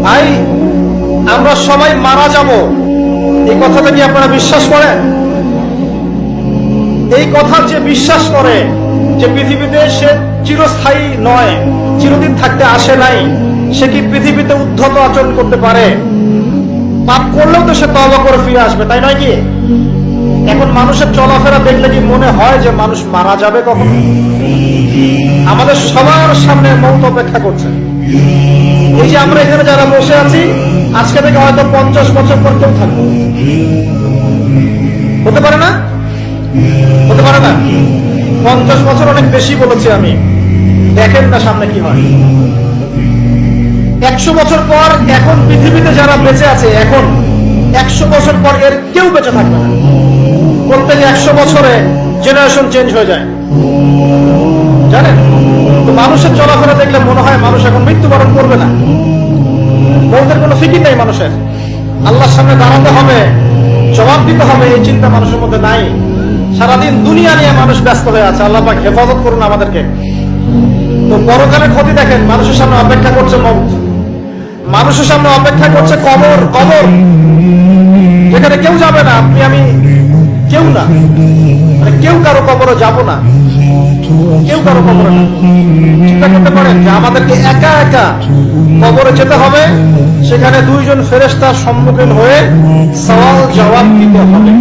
ভাই, আমরা সবাই মারা যাব, এই কথাটা কি আপনারা বিশ্বাস করেন? এই কথা যে বিশ্বাস করে যে পৃথিবীতে সে চিরস্থায়ী নয়, চিরদিন থাকতে আসে নাই, সে কি পৃথিবীতে উদ্ধত আচরণ করতে পারে? পাপ করলেও তো সে তওবা করে ফিরে আসবে, তাই নয় কি? এখন মানুষের চলাফেরা দেখলে কি মনে হয় যে মানুষ মারা যাবে কখন? আমাদের সবার সামনে মৌত অপেক্ষা করছে। এই যে আমরা এখানে যারা বসে আছি, আজকে থেকে হয়তো 50 বছর পর কেউ থাকবে, হতে পারে না? হতে পারে না? 50 বছর অনেক বেশি বলেছি আমি, দেখেন না সামনে কি হয়। 100 বছর পর এখন পৃথিবীতে যারা বেঁচে আছে, এখন 100 বছর পর এর কেউ বেঁচে থাকবে না। প্রত্যেক 100 বছরে জেনারেশন চেঞ্জ হয়ে যায়, জানেন? তো মানুষের চলাফেরা দেখলে মনে হয় মানুষ এখন মৃত্যুবরণ করবে না। মৌতের কোনো ফিকির নেই মানুষের। আল্লাহর সামনে দাঁড়াতে হবে, জবাব দিতে হবে, এই চিন্তা মানুষের মধ্যে নাই। সারাদিন দুনিয়া নিয়ে মানুষ ব্যস্ত হয়ে আছে। আল্লাহ পাক হেফাজত করুন আমাদেরকে। তো পরকালের ক্ষতি দেখেন, মানুষের সামনে অপেক্ষা করছে মৌত, মানুষের সামনে অপেক্ষা করছে কবর। কবর যেখানে কেউ যাবে না, আপনি আমি কেউ না, মানে কেউ কারো কবরে যাব না, কেউ কারো কবরে না। চিন্তা করতে পারেন যে আমাদেরকে একা একা কবরে যেতে হবে, সেখানে 2 জন ফেরেশতার সম্মুখীন হয়ে সওয়াল জবাব দিতে হবে।